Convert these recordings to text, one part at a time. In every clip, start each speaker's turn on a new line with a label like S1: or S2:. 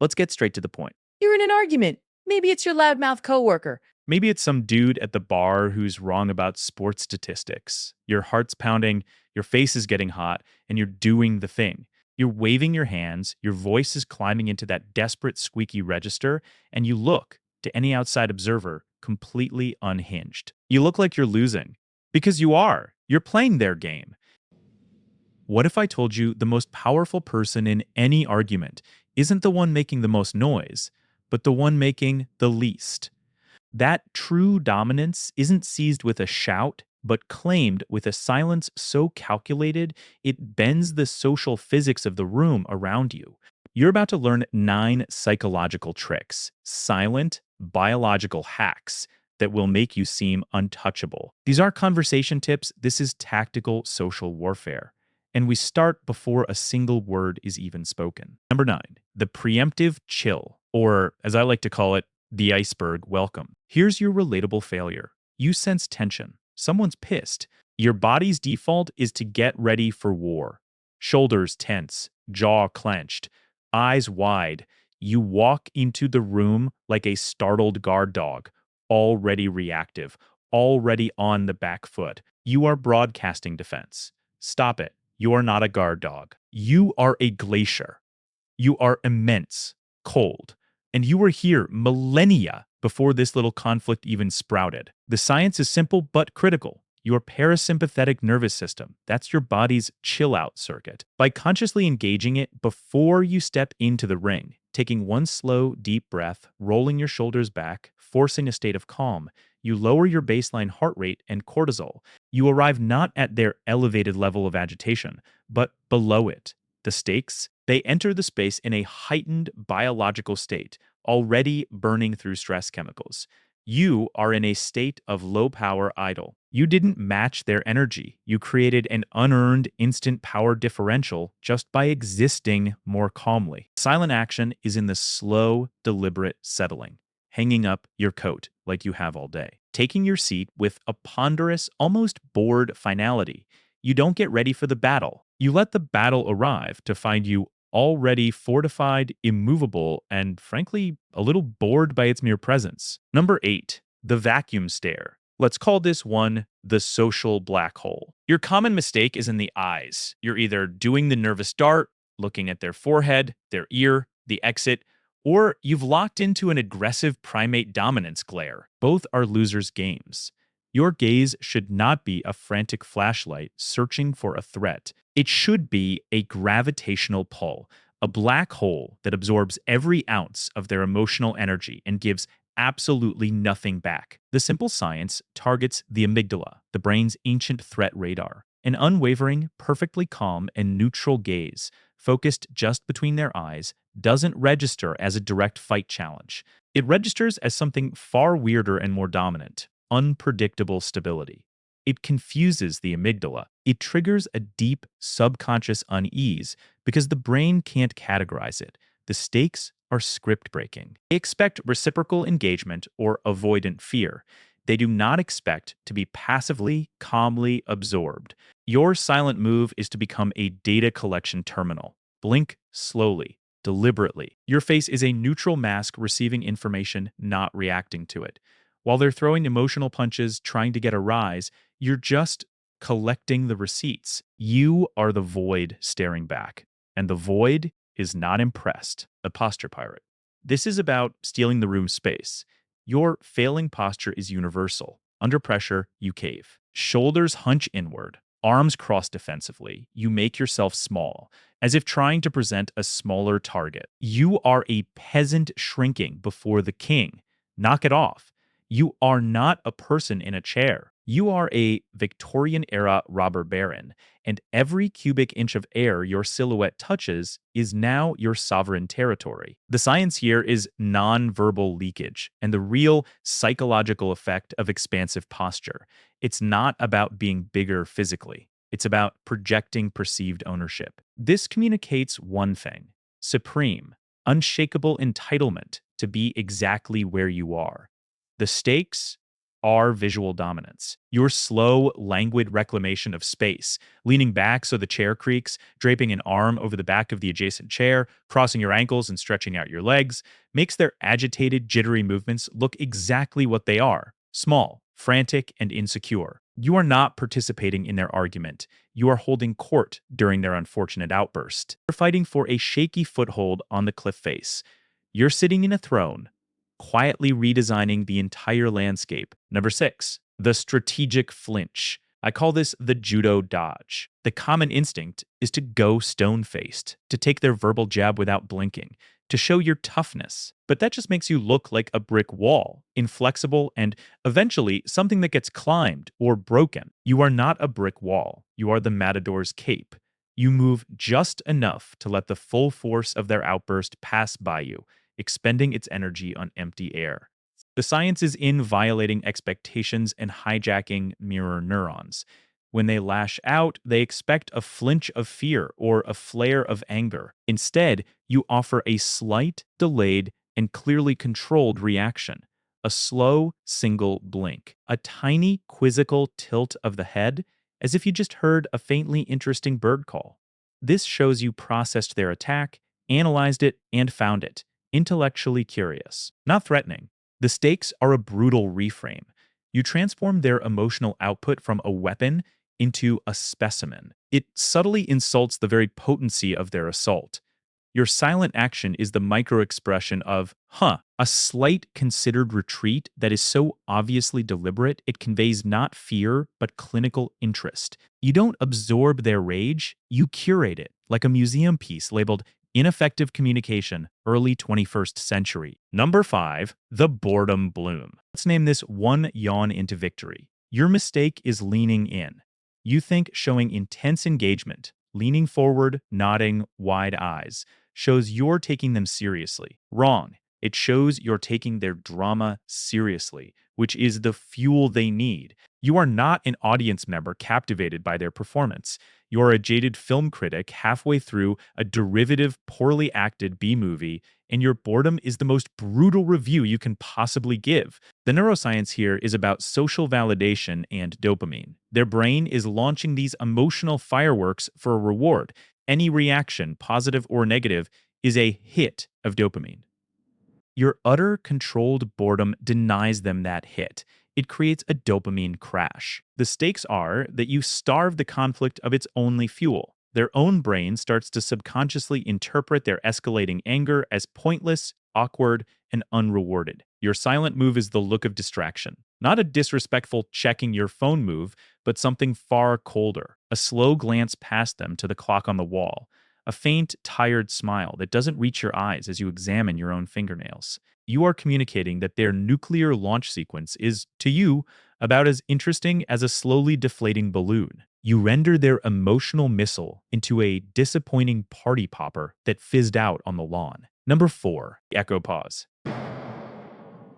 S1: Let's get straight to the point.
S2: You're in an argument. Maybe it's your loudmouth coworker.
S1: Maybe it's some dude at the bar who's wrong about sports statistics. Your heart's pounding, your face is getting hot, and you're doing the thing. You're waving your hands, your voice is climbing into that desperate squeaky register, and you look, to any outside observer, completely unhinged. You look like you're losing. Because you are. You're playing their game. What if I told you the most powerful person in any argument isn't the one making the most noise, but the one making the least? That true dominance isn't seized with a shout, but claimed with a silence so calculated it bends the social physics of the room around you. You're about to learn 9 psychological tricks, silent, biological hacks that will make you seem untouchable. These aren't conversation tips, this is tactical social warfare. And we start before a single word is even spoken. Number 9, the preemptive chill, or as I like to call it, the iceberg welcome. Here's your relatable failure. You sense tension. Someone's pissed. Your body's default is to get ready for war. Shoulders tense, jaw clenched, eyes wide. You walk into the room like a startled guard dog, already reactive, already on the back foot. You are broadcasting defense. Stop it. You are not a guard dog. You are a glacier. You are immense, cold, and you were here millennia before this little conflict even sprouted. The science is simple but critical. Your parasympathetic nervous system, that's your body's chill out circuit. By consciously engaging it before you step into the ring, taking one slow, deep breath, rolling your shoulders back, forcing a state of calm, you lower your baseline heart rate and cortisol. You arrive not at their elevated level of agitation, but below it. The stakes, they enter the space in a heightened biological state, already burning through stress chemicals. You are in a state of low power idle. You didn't match their energy. You created an unearned instant power differential just by existing more calmly. Silent action is in the slow, deliberate settling, hanging up your coat like you have all day, taking your seat with a ponderous, almost bored finality. You don't get ready for the battle. You let the battle arrive to find you already fortified, immovable, and frankly, a little bored by its mere presence. Number 8, the vacuum stare. Let's call this one the social black hole. Your common mistake is in the eyes. You're either doing the nervous dart, looking at their forehead, their ear, the exit, or you've locked into an aggressive primate dominance glare. Both are losers' games. Your gaze should not be a frantic flashlight searching for a threat. It should be a gravitational pull, a black hole that absorbs every ounce of their emotional energy and gives absolutely nothing back. The simple science targets the amygdala, the brain's ancient threat radar. An unwavering, perfectly calm, and neutral gaze, focused just between their eyes, doesn't register as a direct fight challenge. It registers as something far weirder and more dominant: unpredictable stability. It confuses the amygdala. It triggers a deep subconscious unease because the brain can't categorize it. The stakes are script breaking. They expect reciprocal engagement or avoidant fear. They do not expect to be passively, calmly absorbed. Your silent move is to become a data collection terminal. Blink slowly, deliberately. Your face is a neutral mask receiving information, not reacting to it. While they're throwing emotional punches, trying to get a rise, you're just collecting the receipts. You are the void staring back, and the void is not impressed. The posture pirate. This is about stealing the room space. Your failing posture is universal. Under pressure, you cave. Shoulders hunch inward, arms cross defensively. You make yourself small, as if trying to present a smaller target. You are a peasant shrinking before the king. Knock it off. You are not a person in a chair. You are a Victorian-era robber baron, and every cubic inch of air your silhouette touches is now your sovereign territory. The science here is nonverbal leakage and the real psychological effect of expansive posture. It's not about being bigger physically. It's about projecting perceived ownership. This communicates one thing: supreme, unshakable entitlement to be exactly where you are. The stakes are visual dominance. Your slow, languid reclamation of space, leaning back so the chair creaks, draping an arm over the back of the adjacent chair, crossing your ankles and stretching out your legs, makes their agitated, jittery movements look exactly what they are: small, frantic, and insecure. You are not participating in their argument. You are holding court during their unfortunate outburst. You're fighting for a shaky foothold on the cliff face. You're sitting in a throne, quietly redesigning the entire landscape. Number 6, the strategic flinch. I call this the judo dodge. The common instinct is to go stone-faced, to take their verbal jab without blinking, to show your toughness. But that just makes you look like a brick wall, inflexible, and eventually something that gets climbed or broken. You are not a brick wall. You are the matador's cape. You move just enough to let the full force of their outburst pass by you, expending its energy on empty air. The science is in violating expectations and hijacking mirror neurons. When they lash out, they expect a flinch of fear or a flare of anger. Instead, you offer a slight, delayed, and clearly controlled reaction. A slow, single blink. A tiny, quizzical tilt of the head, as if you just heard a faintly interesting bird call. This shows you processed their attack, analyzed it, and found it. Intellectually curious, not threatening. The stakes are a brutal reframe. You transform their emotional output from a weapon into a specimen. It subtly insults the very potency of their assault. Your silent action is the micro-expression of, a slight considered retreat that is so obviously deliberate it conveys not fear, but clinical interest. You don't absorb their rage, you curate it, like a museum piece labeled ineffective communication, early 21st century. Number 5, the boredom bloom. Let's name this one yawn into victory. Your mistake is leaning in. You think showing intense engagement, leaning forward, nodding, wide eyes, shows you're taking them seriously. Wrong. It shows you're taking their drama seriously, which is the fuel they need. You are not an audience member captivated by their performance. You're a jaded film critic halfway through a derivative, poorly acted B-movie, and your boredom is the most brutal review you can possibly give. The neuroscience here is about social validation and dopamine. Their brain is launching these emotional fireworks for a reward. Any reaction, positive or negative, is a hit of dopamine. Your utter controlled boredom denies them that hit. It creates a dopamine crash. The stakes are that you starve the conflict of its only fuel. Their own brain starts to subconsciously interpret their escalating anger as pointless, awkward, and unrewarded. Your silent move is the look of distraction. Not a disrespectful checking your phone move, but something far colder. A slow glance past them to the clock on the wall. A faint, tired smile that doesn't reach your eyes as you examine your own fingernails. You are communicating that their nuclear launch sequence is, to you, about as interesting as a slowly deflating balloon. You render their emotional missile into a disappointing party popper that fizzed out on the lawn. Number 4, echo pause.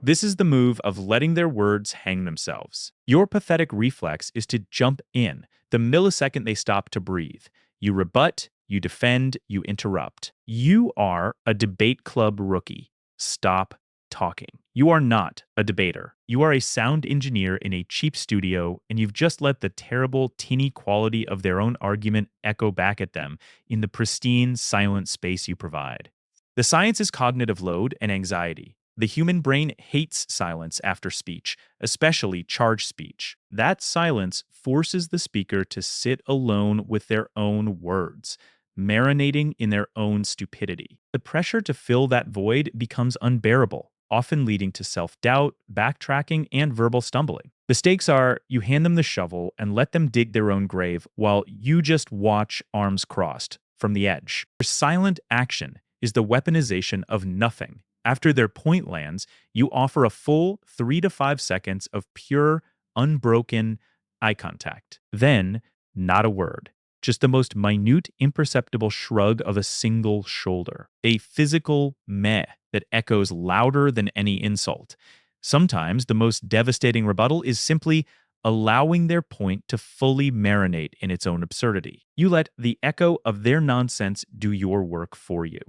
S1: This is the move of letting their words hang themselves. Your pathetic reflex is to jump in the millisecond they stop to breathe. You rebut, you defend, you interrupt. You are a debate club rookie. Stop talking. You are not a debater. You are a sound engineer in a cheap studio, and you've just let the terrible, teeny quality of their own argument echo back at them in the pristine, silent space you provide. The science is cognitive load and anxiety. The human brain hates silence after speech, especially charged speech. That silence forces the speaker to sit alone with their own words, marinating in their own stupidity. The pressure to fill that void becomes unbearable, often leading to self-doubt, backtracking, and verbal stumbling. The stakes are you hand them the shovel and let them dig their own grave while you just watch, arms crossed, from the edge. Your silent action is the weaponization of nothing. After their point lands, you offer a full 3 to 5 seconds of pure, unbroken eye contact. Then, not a word. Just the most minute, imperceptible shrug of a single shoulder. A physical meh that echoes louder than any insult. Sometimes the most devastating rebuttal is simply allowing their point to fully marinate in its own absurdity. You let the echo of their nonsense do your work for you.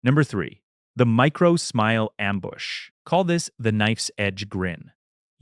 S1: Number 3, the micro smile ambush. Call this the knife's edge grin.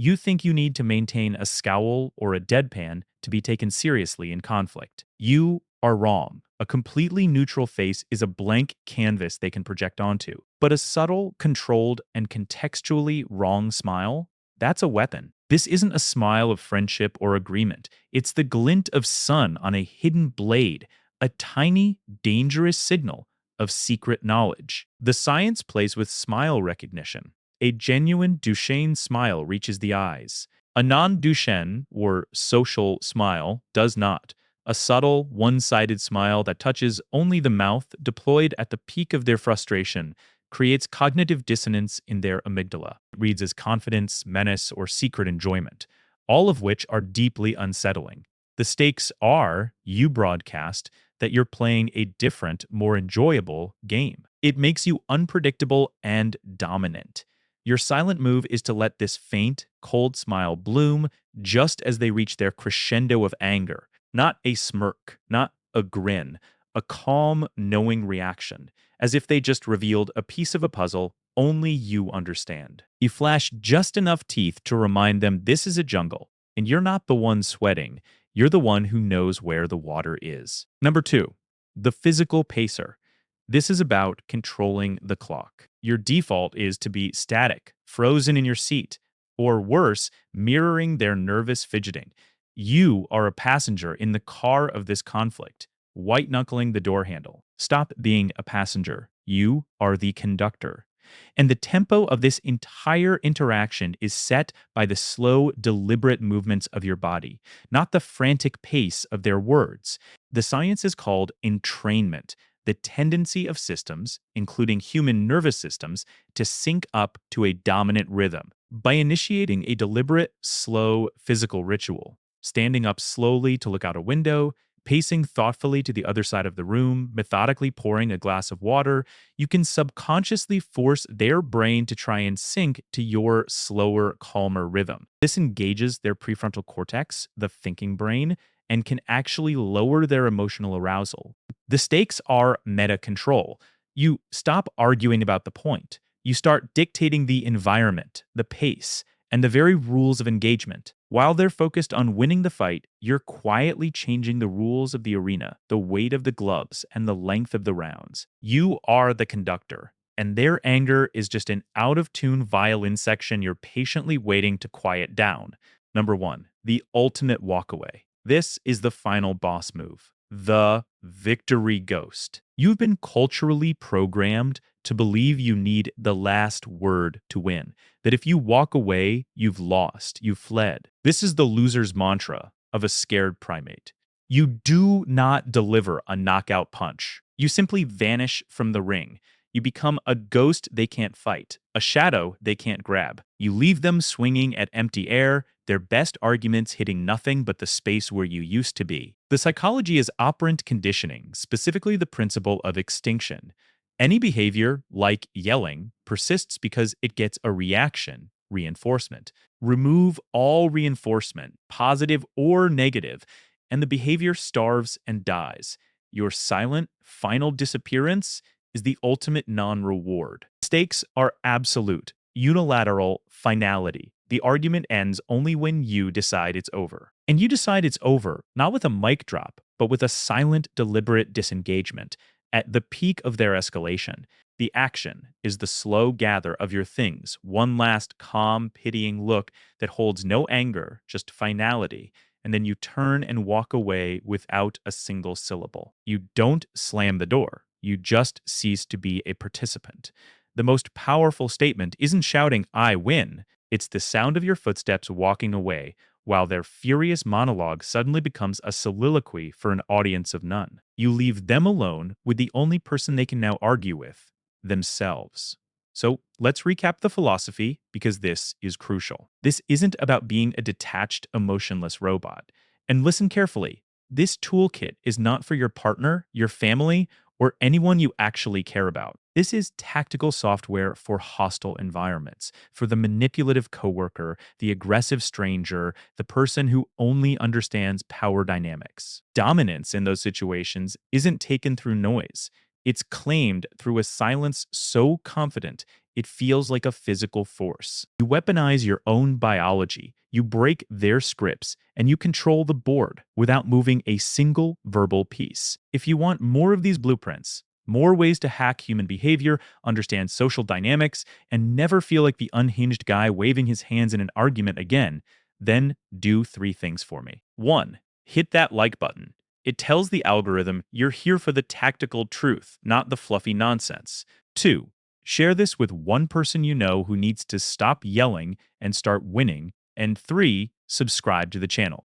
S1: You think you need to maintain a scowl or a deadpan to be taken seriously in conflict. You are wrong. A completely neutral face is a blank canvas they can project onto. But a subtle, controlled, and contextually wrong smile, that's a weapon. This isn't a smile of friendship or agreement. It's the glint of sun on a hidden blade, a tiny, dangerous signal of secret knowledge. The science plays with smile recognition. A genuine Duchenne smile reaches the eyes. A non Duchenne or social smile does not. A subtle, one sided smile that touches only the mouth, deployed at the peak of their frustration, creates cognitive dissonance in their amygdala. It reads as confidence, menace, or secret enjoyment, all of which are deeply unsettling. The stakes are, you broadcast, that you're playing a different, more enjoyable game. It makes you unpredictable and dominant. Your silent move is to let this faint, cold smile bloom just as they reach their crescendo of anger. Not a smirk, not a grin, a calm, knowing reaction, as if they just revealed a piece of a puzzle only you understand. You flash just enough teeth to remind them this is a jungle, and you're not the one sweating. You're the one who knows where the water is. Number 2, the physical pacer. This is about controlling the clock. Your default is to be static, frozen in your seat, or worse, mirroring their nervous fidgeting. You are a passenger in the car of this conflict, white knuckling the door handle. Stop being a passenger. You are the conductor. And the tempo of this entire interaction is set by the slow, deliberate movements of your body, not the frantic pace of their words. The science is called entrainment, the tendency of systems, including human nervous systems, to sync up to a dominant rhythm. By initiating a deliberate, slow physical ritual, standing up slowly to look out a window, pacing thoughtfully to the other side of the room, methodically pouring a glass of water, you can subconsciously force their brain to try and sync to your slower, calmer rhythm. This engages their prefrontal cortex, the thinking brain, and can actually lower their emotional arousal. The stakes are meta control. You stop arguing about the point. You start dictating the environment, the pace, and the very rules of engagement. While they're focused on winning the fight, you're quietly changing the rules of the arena, the weight of the gloves, and the length of the rounds. You are the conductor, and their anger is just an out-of-tune violin section you're patiently waiting to quiet down. Number 1, the ultimate walkaway. This is the final boss move, the victory ghost. You've been culturally programmed to believe you need the last word to win, that if you walk away, you've lost, you've fled. This is the loser's mantra of a scared primate. You do not deliver a knockout punch. You simply vanish from the ring. You become a ghost they can't fight, a shadow they can't grab. You leave them swinging at empty air, their best arguments hitting nothing but the space where you used to be. The psychology is operant conditioning, specifically the principle of extinction. Any behavior, like yelling, persists because it gets a reaction, reinforcement. Remove all reinforcement, positive or negative, and the behavior starves and dies. Your silent, final disappearance is the ultimate non-reward. Stakes are absolute, unilateral finality. The argument ends only when you decide it's over. And you decide it's over, not with a mic drop, but with a silent, deliberate disengagement. At the peak of their escalation, the action is the slow gather of your things, one last calm, pitying look that holds no anger, just finality, and then you turn and walk away without a single syllable. You don't slam the door. You just cease to be a participant. The most powerful statement isn't shouting, "I win." It's the sound of your footsteps walking away, while their furious monologue suddenly becomes a soliloquy for an audience of none. You leave them alone with the only person they can now argue with, themselves. So let's recap the philosophy, because this is crucial. This isn't about being a detached, emotionless robot. And listen carefully. This toolkit is not for your partner, your family, or anyone you actually care about. This is tactical software for hostile environments, for the manipulative coworker, the aggressive stranger, the person who only understands power dynamics. Dominance in those situations isn't taken through noise. It's claimed through a silence so confident it feels like a physical force. You weaponize your own biology, you break their scripts, and you control the board without moving a single verbal piece. If you want more of these blueprints, more ways to hack human behavior, understand social dynamics, and never feel like the unhinged guy waving his hands in an argument again, then do 3 things for me. 1. Hit that like button. It tells the algorithm you're here for the tactical truth, not the fluffy nonsense. 2. Share this with one person you know who needs to stop yelling and start winning. And 3. Subscribe to the channel.